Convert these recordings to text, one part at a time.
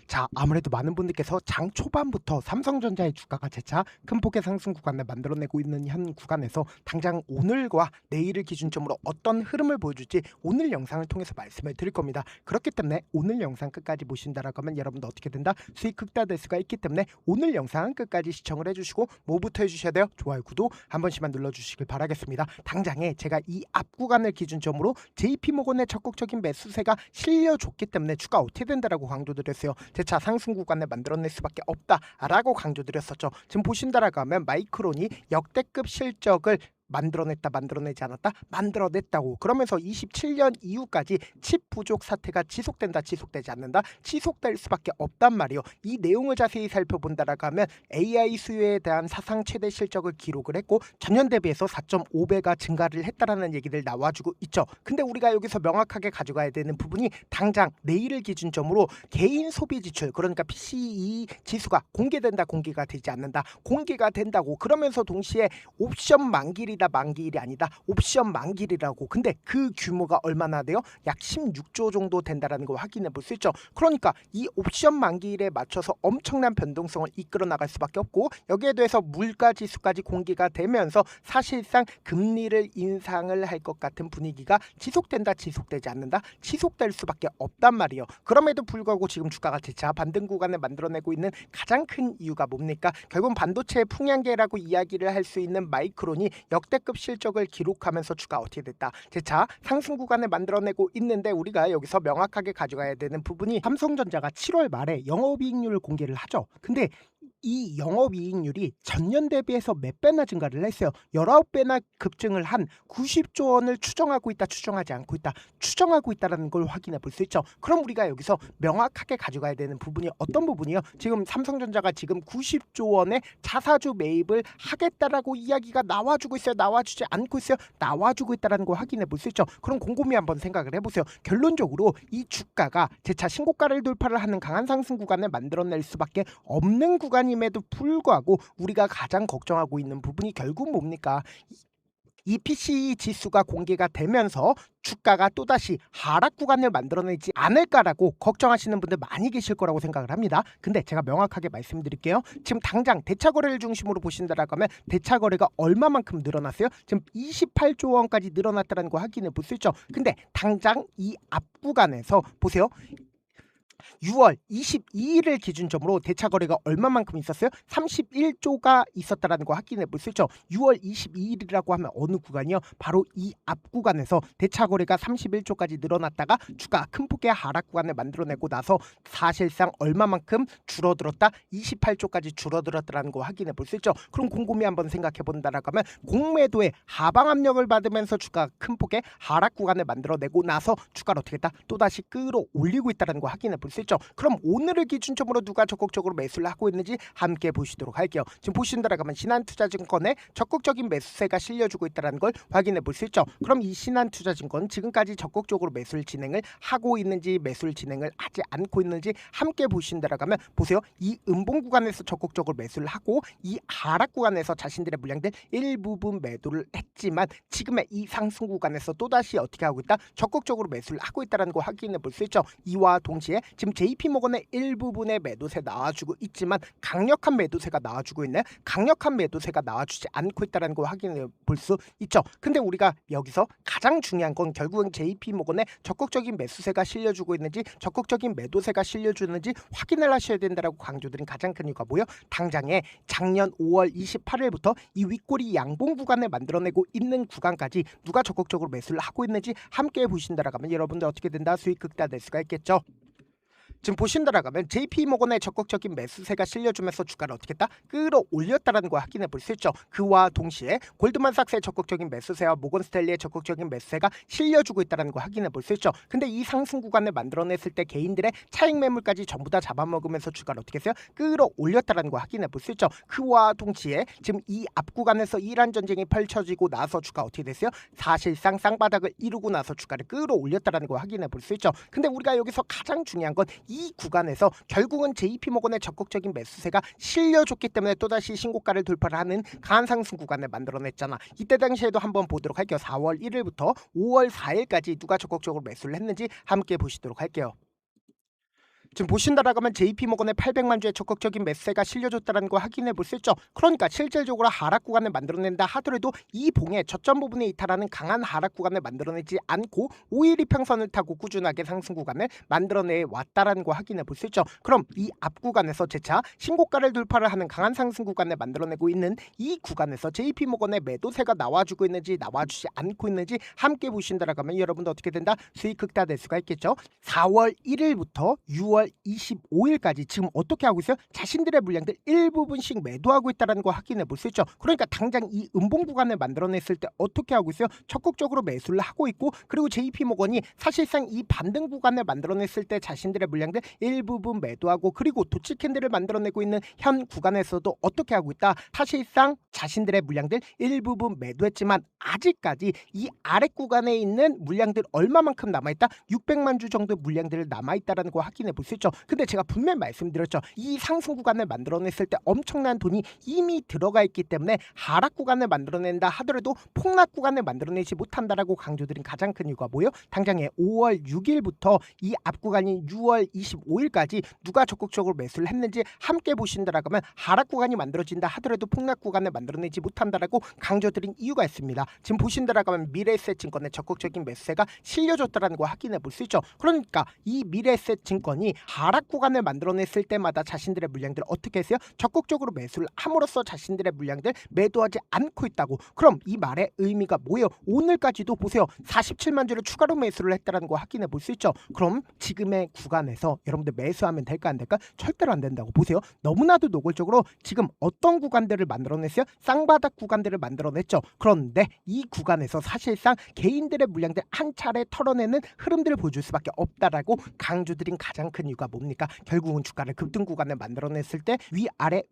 자, 아무래도 많은 분들께서 장 초반부터 삼성전자의 주가가 재차 큰 폭의 상승 구간을 만들어내고 있는 현 구간에서 당장 오늘과 내일을 기준점으로 어떤 흐름을 보여줄지 오늘 영상을 통해서 말씀을 드릴 겁니다. 그렇기 때문에 오늘 영상 끝까지 보신다라고 하면 여러분도 어떻게 된다? 수익 극대화될 수가 있기 때문에 오늘 영상 끝까지 시청을 해주시고 뭐부터 해주셔야 돼요? 좋아요, 구독 한 번씩만 눌러주시길 바라겠습니다. 당장에 제가 이 앞 구간을 기준점으로 JP모건의 적극적인 매수세가 실려줬기 때문에 주가 어떻게 된다라고 강조드렸어요. 재차 상승 구간을 만들어낼 수밖에 없다라고 강조드렸었죠. 지금 보신다라고 하면 마이크론이 역대급 실적을 만들어내지 않았다? 만들어냈다고. 그러면서 27년 이후까지 칩 부족 사태가 지속된다, 지속되지 않는다? 지속될 수밖에 없단 말이요. 이 내용을 자세히 살펴본다라고 하면 AI 수요에 대한 사상 최대 실적을 기록을 했고 전년 대비해서 4.5배가 증가를 했다라는 얘기들 나와주고 있죠. 근데 우리가 여기서 명확하게 가져가야 되는 부분이 당장 내일을 기준점으로 개인 소비 지출, 그러니까 PCE 지수가 공개된다, 공개가 되지 않는다, 공개가 된다고. 그러면서 동시에 옵션 만기일이다, 만기일이 아니다, 옵션 만기일이라고. 근데 그 규모가 얼마나 돼요? 약 16조 정도 된다라는 거 확인해 볼 수 있죠. 그러니까 이 옵션 만기일에 맞춰서 엄청난 변동성을 이끌어 나갈 수밖에 없고, 여기에 대해서 물가 지수까지 공개가 되면서 사실상 금리를 인상을 할 것 같은 분위기가 지속된다, 지속되지 않는다, 지속될 수밖에 없단 말이에요. 그럼에도 불구하고 지금 주가가 재차 반등 구간을 만들어내고 있는 가장 큰 이유가 뭡니까? 결국은 반도체의 풍향계라고 이야기를 할 수 있는 마이크론이 역대급 실적을 기록하면서 주가 어떻게 됐다? 재차 상승 구간을 만들어내고 있는데, 우리가 여기서 명확하게 가져가야 되는 부분이 삼성전자가 7월 말에 영업이익률을 공개를 하죠. 근데 이 영업이익률이 전년 대비해서 몇 배나 증가를 했어요. 19배나 급증을 한 90조 원을 추정하고 있다, 추정하지 않고 있다, 추정하고 있다는 걸 확인해 볼 수 있죠. 그럼 우리가 여기서 명확하게 가져가야 되는 부분이 어떤 부분이요? 지금 삼성전자가 지금 90조 원의 자사주 매입을 하겠다라고 이야기가 나와주고 있어요, 나와주지 않고 있어요, 나와주고 있다는 걸 확인해 볼 수 있죠. 그럼 곰곰이 한번 생각을 해보세요. 결론적으로 이 주가가 재차 신고가를 돌파를 하는 강한 상승 구간을 만들어낼 수밖에 없는 구간임에도 불구하고 우리가 가장 걱정하고 있는 부분이 결국 뭡니까? 이 PCE 지수가 공개가 되면서 주가가 또다시 하락 구간을 만들어내지 않을까라고 걱정하시는 분들 많이 계실 거라고 생각을 합니다. 근데 제가 명확하게 말씀드릴게요. 지금 당장 대차거래를 중심으로 보신다라고 하면 대차거래가 얼마만큼 늘어났어요? 지금 28조 원까지 늘어났다는 거 확인해 볼 수 있죠. 근데 당장 이 앞 구간에서 보세요. 6월 22일을 기준점으로 대차거래가 얼마만큼 있었어요? 31조가 있었다라는 거 확인해 볼 수 있죠. 6월 22일이라고 하면 어느 구간이요? 바로 이 앞 구간에서 대차거래가 31조까지 늘어났다가 주가 큰 폭의 하락 구간을 만들어내고 나서 사실상 얼마만큼 줄어들었다? 28조까지 줄어들었다라는 거 확인해 볼 수 있죠. 그럼 곰곰이 한번 생각해 본다라고 하면 공매도의 하방 압력을 받으면서 주가 큰 폭의 하락 구간을 만들어내고 나서 주가를 어떻게 했다? 또다시 끌어올리고 있다는 거 확인해 볼 수 있죠. 그럼 오늘을 기준점으로 누가 적극적으로 매수를 하고 있는지 함께 보시도록 할게요. 지금 보신다라고 하면 신한투자증권에 적극적인 매수세가 실려주고 있다는 걸 확인해 볼 수 있죠. 그럼 이 신한투자증권 지금까지 적극적으로 매수를 진행을 하고 있는지, 매수를 진행을 하지 않고 있는지 함께 보신다라고 하면 보세요. 이 음봉 구간에서 적극적으로 매수를 하고 이 하락 구간에서 자신들의 물량들 일부분 매도를 했지만 지금의 이 상승 구간에서 또다시 어떻게 하고 있다? 적극적으로 매수를 하고 있다는 걸 확인해 볼 수 있죠. 이와 동시에 지금 JP모건의 일부분의 매도세 나와주고 있지만 강력한 매도세가 나와주고 있네, 강력한 매도세가 나와주지 않고 있다는 걸 확인해 볼 수 있죠. 근데 우리가 여기서 가장 중요한 건 결국은 JP모건의 적극적인 매수세가 실려주고 있는지 적극적인 매도세가 실려주는지 확인을 하셔야 된다라고 강조드린 가장 큰 이유가 뭐예요? 당장에 작년 5월 28일부터 이 윗꼬리 양봉 구간을 만들어내고 있는 구간까지 누가 적극적으로 매수를 하고 있는지 함께 보신다라고 하면 여러분들 어떻게 된다? 수익 극대화될 수가 있겠죠. 지금 보신다라고 하면 JP모건의 적극적인 매수세가 실려주면서 주가를 어떻게 했다? 끌어올렸다는 걸 확인해 볼 수 있죠. 그와 동시에 골드만삭스의 적극적인 매수세와 모건스탠리의 적극적인 매수세가 실려주고 있다는 걸 확인해 볼 수 있죠. 근데 이 상승 구간을 만들어냈을 때 개인들의 차익 매물까지 전부 다 잡아먹으면서 주가를 어떻게 했어요? 끌어올렸다는 걸 확인해 볼 수 있죠. 그와 동시에 지금 이 앞 구간에서 이란 전쟁이 펼쳐지고 나서 주가 어떻게 됐어요? 사실상 쌍바닥을 이루고 나서 주가를 끌어올렸다는 걸 확인해 볼 수 있죠. 근데 우리가 여기서 가장 중요한 건 이 구간에서 결국은 JP모건의 적극적인 매수세가 실려줬기 때문에 또다시 신고가를 돌파를 하는 강한 상승 구간을 만들어냈잖아. 이때 당시에도 한번 보도록 할게요. 4월 1일부터 5월 4일까지 누가 적극적으로 매수를 했는지 함께 보시도록 할게요. 지금 보신다라고 하면 JP모건의 800만 주의 적극적인 매수세가 실려줬다는 거 확인해 볼 수 있죠. 그러니까 실질적으로 하락 구간을 만들어낸다 하더라도 이 봉의 저점 부분에 이탈하는 강한 하락 구간을 만들어내지 않고 5일 이평선을 타고 꾸준하게 상승 구간을 만들어내 왔다라는 거 확인해 볼 수 있죠. 그럼 이 앞 구간에서 재차 신고가를 돌파를 하는 강한 상승 구간을 만들어내고 있는 이 구간에서 JP모건의 매도세가 나와주고 있는지 나와주지 않고 있는지 함께 보신다라고 하면 여러분도 어떻게 된다? 수익 극대화될 수가 있겠죠. 4월 1일부터 6월 25일까지 지금 어떻게 하고 있어요? 자신들의 물량들 일부분씩 매도하고 있다는 거 확인해 볼 수 있죠. 그러니까 당장 이 음봉 구간을 만들어냈을 때 어떻게 하고 있어요? 적극적으로 매수를 하고 있고, 그리고 JP모건이 사실상 이 반등 구간을 만들어냈을 때 자신들의 물량들 일부분 매도하고, 그리고 도치 캔들을 만들어내고 있는 현 구간에서도 어떻게 하고 있다? 사실상 자신들의 물량들 일부분 매도했지만 아직까지 이 아래 구간에 있는 물량들 얼마만큼 남아있다? 600만 주 정도 물량들을 남아있다는 거 확인해 볼 수 있죠. 근데 제가 분명히 말씀드렸죠. 이 상승 구간을 만들어냈을 때 엄청난 돈이 이미 들어가 있기 때문에 하락 구간을 만들어낸다 하더라도 폭락 구간을 만들어내지 못한다라고 강조드린 가장 큰 이유가 뭐예요? 당장에 5월 6일부터 이 앞 구간인 6월 25일까지 누가 적극적으로 매수를 했는지 함께 보신다라고 하면 하락 구간이 만들어진다 하더라도 폭락 구간을 만들어내지 못한다라고 강조드린 이유가 있습니다. 지금 보신다라고 하면 미래에셋증권의 적극적인 매수세가 실려줬다라는 거 확인해 볼 수 있죠. 그러니까 이 미래에셋증권이 하락 구간을 만들어냈을 때마다 자신들의 물량들 어떻게 했어요? 적극적으로 매수를 함으로써 자신들의 물량들 매도하지 않고 있다고. 그럼 이 말의 의미가 뭐예요? 오늘까지도 보세요. 47만 주를 추가로 매수를 했다는 거 확인해 볼 수 있죠. 그럼 지금의 구간에서 여러분들 매수하면 될까 안 될까? 절대로 안 된다고. 보세요. 너무나도 노골적으로 지금 어떤 구간들을 만들어냈어요? 쌍바닥 구간들을 만들어냈죠. 그런데 이 구간에서 사실상 개인들의 물량들 한 차례 털어내는 흐름들을 보여줄 수밖에 없다라고 강조드린 가장 큰 이유가 뭡니까? 결국은 주가를 급등 구간을 만들어냈을 때 위아래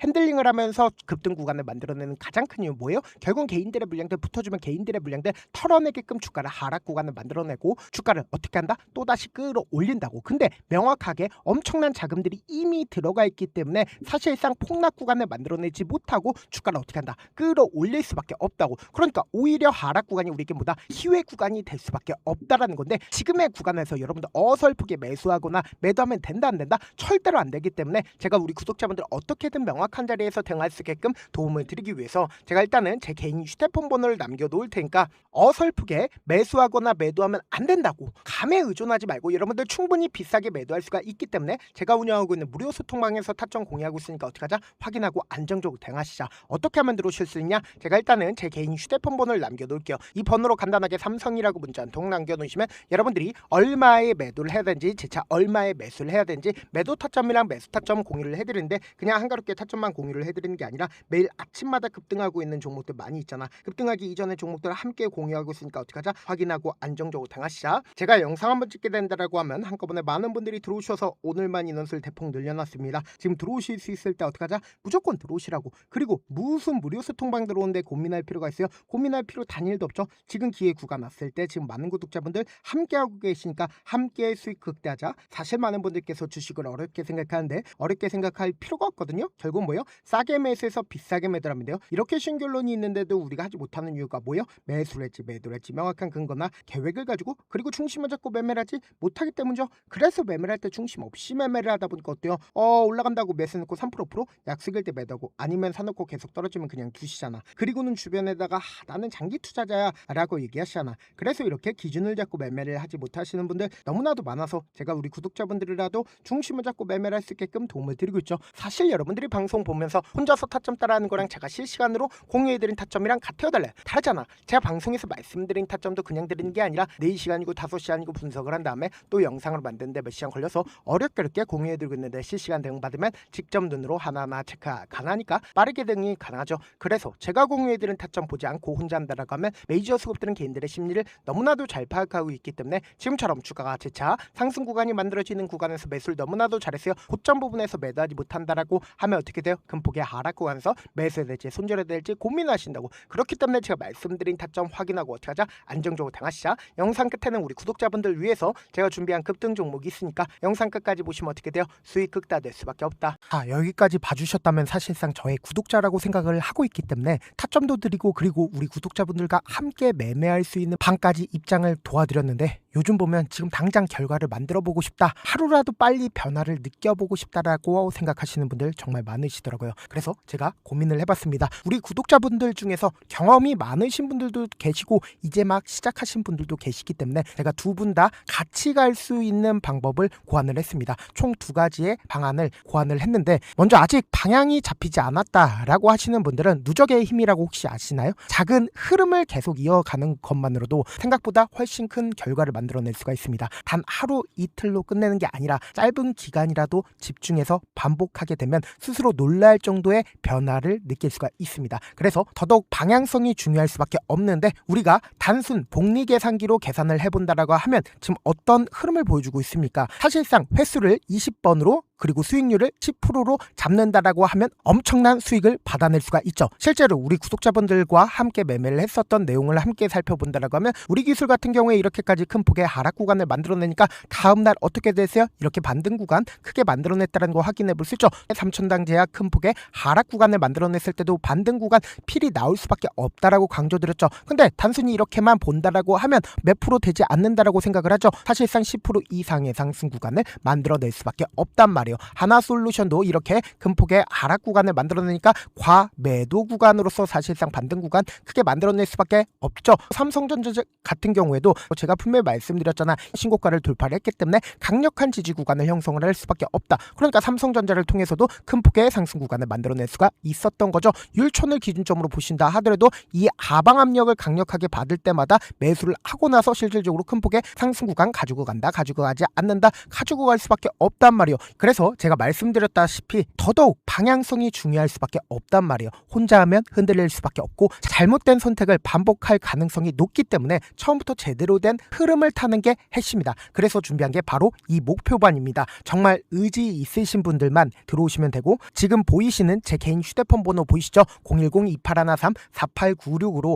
핸들링을 하면서 급등 구간을 만들어내는 가장 큰 이유 뭐예요? 결국은 개인들의 물량들 붙어주면 개인들의 물량들 털어내게끔 주가를 하락 구간을 만들어내고 주가를 어떻게 한다? 또다시 끌어올린다고. 근데 명확하게 엄청난 자금들이 이미 들어가 있기 때문에 사실상 폭락 구간을 만들어내지 못하고 주가를 어떻게 한다? 끌어올릴 수밖에 없다고. 그러니까 오히려 하락 구간이 우리에게 뭐다? 희회 구간이 될 수밖에 없다라는 건데, 지금의 구간에서 여러분들 어설프게 매수하거나 매도하면 된다 안 된다? 절대로 안 되기 때문에 제가 우리 구독자분들 어떻게든 명확한 자리에서 대응할 수 있게끔 도움을 드리기 위해서 제가 일단은 제 개인 휴대폰 번호를 남겨놓을 테니까 어설프게 매수하거나 매도하면 안 된다고. 감에 의존하지 말고 여러분들 충분히 비싸게 매도할 수가 있기 때문에 제가 운영하고 있는 무료 소통방에서 타점 공유하고 있으니까 어떻게 하자? 확인하고 안정적으로 대응하시자. 어떻게 하면 들어오실 수 있냐? 제가 일단은 제 개인 휴대폰 번호를 남겨놓을게요. 이 번호로 간단하게 삼성이라고 문자 한 통 남겨놓으시면 여러분들이 얼마에 매도를 해야 되는지, 재차 얼마에 매수를 해야 되는지 매도 타점이랑 매수 타점 공유를 해드리는데, 그냥 한가롭게 타점만 공유를 해드리는 게 아니라 매일 아침마다 급등하고 있는 종목들 많이 있잖아. 급등하기 이전의 종목들을 함께 공유하고 있으니까 어떻게 하자? 확인하고 안정적으로 당하시자. 제가 영상 한번 찍게 된다라고 하면 한꺼번에 많은 분들이 들어오셔서 오늘만 인원수를 대폭 늘려놨습니다. 지금 들어오실 수 있을 때 어떻게 하자? 무조건 들어오시라고. 그리고 무슨 무료 소통방 들어오는데 고민할 필요가 있어요? 고민할 필요 단일도 없죠. 지금 기회 구간 왔을 때 지금 많은 구독자분들 함께하고 계시니까 함께 수익 극대하자. 사실 많은 분들께서 주식을 어렵게 생각하는데 어렵게 생각할 필요가 없거든요. 결국 뭐예요? 싸게 매수해서 비싸게 매도하면 돼요. 이렇게 쉬운 결론이 있는데도 우리가 하지 못하는 이유가 뭐예요? 매수를 했지 매도를 했지 명확한 근거나 계획을 가지고, 그리고 중심을 잡고 매매를 하지 못하기 때문이죠. 그래서 매매를 할 때 중심 없이 매매를 하다 보니까 어때요? 올라간다고 매수 넣고 3% 약속일 때 매도하고, 아니면 사놓고 계속 떨어지면 그냥 두시잖아. 그리고는 주변에다가 나는 장기 투자자야 라고 얘기하시잖아. 그래서 이렇게 기준을 잡고 매매를 하지 못하시는 분들 너무나도 많아서 제가 우리 구독자분들이라도 중심을 잡고 매매를 할 수 있게끔 도움을 드리고 있죠. 사실 여러분들이 방송 보면서 혼자서 타점 따라하는 거랑 제가 실시간으로 공유해드린 타점이랑 같아요 달라요? 다르잖아. 제가 방송에서 말씀드린 타점도 그냥 드리는 게 아니라 4시간이고 5시간이고 분석을 한 다음에 또 영상을 만드는데 몇 시간 걸려서 어렵게 공유해드리고 있는데, 실시간 대응 받으면 직접 눈으로 하나하나 체크가 가능하니까 빠르게 대응이 가능하죠. 그래서 제가 공유해드린 타점 보지 않고 혼자 한다라고 하면 메이저 수급들은 개인들의 심리를 너무나도 잘 파악하고 있기 때문에 지금처럼 주가가 재차 상승 구간이 만들어지는 구간에서 매수를 너무나도 잘했어요. 고점 부분에서 매도하지 못한다라고 하면 어떻게 돼요? 큰 폭의 하락 구간에서 매수해야 될지 손절해야 될지 고민하신다고. 그렇기 때문에 제가 말씀드린 타점 확인하고 어떻게 하자? 안정적으로 당하시자. 영상 끝에는 우리 구독자분들 위해서 제가 준비한 급등 종목이 있으니까 영상 끝까지 보시면 어떻게 돼요? 수익 극대화될 수밖에 없다. 여기까지 봐주셨다면 사실상 저의 구독자라고 생각을 하고 있기 때문에 타점도 드리고, 그리고 우리 구독자분들과 함께 매매할 수 있는 방까지 입장을 도와드렸는데 요즘 보면 지금 당장 결과를 만들어 보고 싶다, 하루라도 빨리 변화를 느껴보고 싶다라고 생각하시는 분들 정말 많으시더라고요. 그래서 제가 고민을 해봤습니다. 우리 구독자분들 중에서 경험이 많으신 분들도 계시고 이제 막 시작하신 분들도 계시기 때문에 제가 두 분 다 같이 갈 수 있는 방법을 고안을 했습니다. 총 2가지의 방안을 고안을 했는데, 먼저 아직 방향이 잡히지 않았다라고 하시는 분들은 누적의 힘이라고 혹시 아시나요? 작은 흐름을 계속 이어가는 것만으로도 생각보다 훨씬 큰 결과를 만들어낼 수가 있습니다. 단 하루 이틀로 끝내는 게 아니라 짧은 기간이라도 집중해서 반복하게 되면 스스로 놀랄 정도의 변화를 느낄 수가 있습니다. 그래서 더더욱 방향성이 중요할 수밖에 없는데, 우리가 단순 복리계산기로 계산을 해본다라고 하면 지금 어떤 흐름을 보여주고 있습니까? 사실상 횟수를 20번으로 그리고 수익률을 10%로 잡는다라고 하면 엄청난 수익을 받아낼 수가 있죠. 실제로 우리 구독자분들과 함께 매매를 했었던 내용을 함께 살펴본다라고 하면 우리 기술 같은 경우에 이렇게까지 큰 폭의 하락 구간을 만들어내니까 다음날 어떻게 됐어요? 이렇게 반등 구간 크게 만들어냈다는 거 확인해 볼 수 있죠. 3천당 제약 큰 폭의 하락 구간을 만들어냈을 때도 반등 구간 필이 나올 수밖에 없다라고 강조드렸죠. 근데 단순히 이렇게만 본다라고 하면 몇 프로 되지 않는다라고 생각을 하죠. 사실상 10% 이상의 상승 구간을 만들어낼 수밖에 없단 말이에요. 하나솔루션도 이렇게 큰 폭의 하락 구간을 만들어내니까 과매도 구간으로서 사실상 반등 구간 크게 만들어낼 수밖에 없죠. 삼성전자 같은 경우에도 제가 분명히 말씀드렸잖아, 신고가를 돌파를 했기 때문에 강력한 지지 구간을 형성을 할 수밖에 없다. 그러니까 삼성전자를 통해서도 큰 폭의 상승 구간을 만들어낼 수가 있었던 거죠. 율촌을 기준점으로 보신다 하더라도 이 하방 압력을 강력하게 받을 때마다 매수를 하고 나서 실질적으로 큰 폭의 상승 구간 가지고 간다, 가지고 가지 않는다, 가지고 갈 수밖에 없단 말이에요. 그래서 제가 말씀드렸다시피 더더욱 방향성이 중요할 수밖에 없단 말이에요. 혼자 하면 흔들릴 수밖에 없고 잘못된 선택을 반복할 가능성이 높기 때문에 처음부터 제대로 된 흐름을 타는 게 핵심이다. 그래서 준비한 게 바로 이 목표반입니다. 정말 의지 있으신 분들만 들어오시면 되고, 지금 보이시는 제 개인 휴대폰 번호 보이시죠? 010-2813-4896으로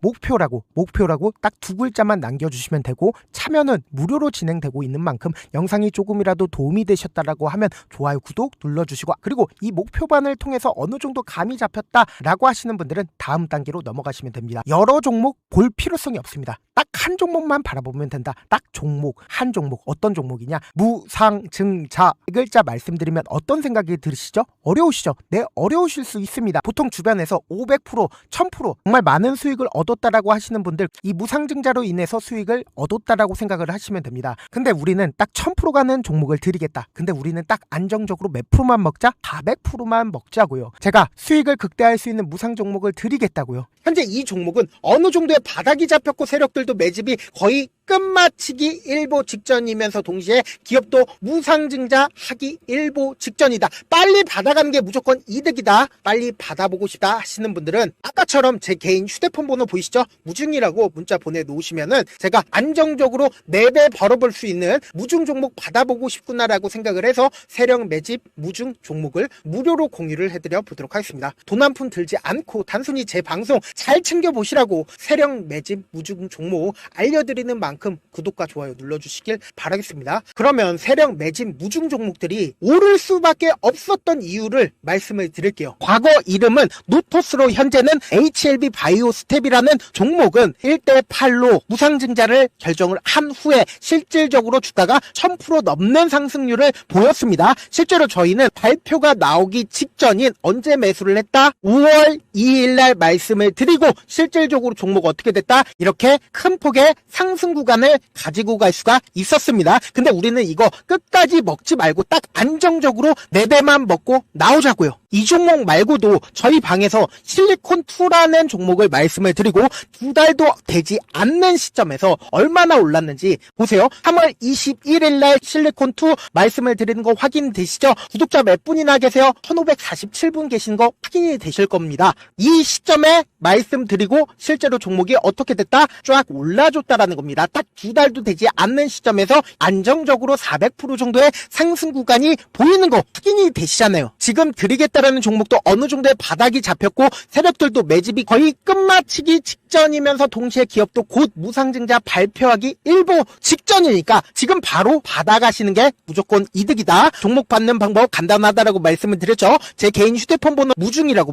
목표라고 딱 2글자만 남겨주시면 되고, 참여는 무료로 진행되고 있는 만큼 영상이 조금이라도 도움이 되셨다라고 하면 좋아요, 구독 눌러주시고, 그리고 이 목표반을 통해서 어느 정도 감이 잡혔다라고 하시는 분들은 다음 단계로 넘어가시면 됩니다. 여러 종목 볼 필요성이 없습니다. 딱 한 종목만 바라보면 된다. 딱 종목, 한 종목. 어떤 종목이냐? 무상증자. 이 글자 말씀드리면 어떤 생각이 드시죠? 어려우시죠? 네, 어려우실 수 있습니다. 보통 주변에서 500%, 1000% 정말 많은 수익을 얻었다라고 하시는 분들, 이 무상증자로 인해서 수익을 얻었다라고 생각을 하시면 됩니다. 근데 우리는 딱 1000% 가는 종목을 드리겠다. 근데 우리는 딱 안정적으로 몇 프로만 먹자? 400%만 먹자고요. 제가 수익을 극대화할 수 있는 무상 종목을 드리겠다고요. 현재 이 종목은 어느 정도의 바닥이 잡혔고 세력들도 매집이 거의 끝마치기 일보 직전이면서 동시에 기업도 무상증자하기 일보 직전이다. 빨리 받아가는 게 무조건 이득이다. 빨리 받아보고 싶다 하시는 분들은 아까처럼 제 개인 휴대폰 번호 보이시죠? 무중이라고 문자 보내놓으시면은 제가 안정적으로 4배 벌어볼 수 있는 무중 종목 받아보고 싶구나라고 생각을 해서 세력 매집 무중 종목을 무료로 공유를 해드려 보도록 하겠습니다. 돈 한 푼 들지 않고 단순히 제 방송 잘 챙겨보시라고 세력 매집 무중 종목 알려드리는 만큼 구독과 좋아요 눌러주시길 바라겠습니다. 그러면 세력 매집 무중 종목들이 오를 수밖에 없었던 이유를 말씀을 드릴게요. 과거 이름은 노토스로 현재는 HLB 바이오스텝이라는 종목은 1대8로 무상증자를 결정을 한 후에 실질적으로 주가가 1000% 넘는 상승률을 보였습니다. 실제로 저희는 발표가 나오기 직전인 언제 매수를 했다? 5월 2일날 말씀을 드리고 실질적으로 종목 어떻게 됐다? 이렇게 큰 폭의 상승 구간을 가지고 갈 수가 있었습니다. 근데 우리는 이거 끝까지 먹지 말고 딱 안정적으로 4배만 먹고 나오자고요. 이 종목 말고도 저희 방에서 실리콘2라는 종목을 말씀을 드리고 2달도 되지 않는 시점에서 얼마나 올랐는지 보세요. 3월 21일 날 실리콘2 말씀을 드리는 거 확인되시죠? 구독자 몇 분이나 계세요? 1547분 계신 거 확인이 되실 겁니다. 이 시점에 말씀드리고 실제로 종목이 어떻게 됐다? 쫙 올라줬다라는 겁니다. 딱 2달도 되지 않는 시점에서 안정적으로 400% 정도의 상승 구간이 보이는 거 확인이 되시잖아요. 지금 드리겠다라는 종목도 어느 정도의 바닥이 잡혔고 세력들도 매집이 거의 끝마치기 직전이면서 동시에 기업도 곧 무상증자 발표하기 일보 직전이니까 지금 바로 받아가시는 게 무조건 이득이다. 종목 받는 방법 간단하다라고 말씀을 드렸죠. 제 개인 휴대폰 번호 무중이라고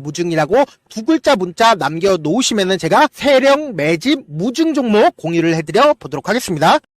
2글자 문자 남겨놓으시면은 제가 세력 매집 무중 종목 공유를 해드려 보도록 하겠습니다.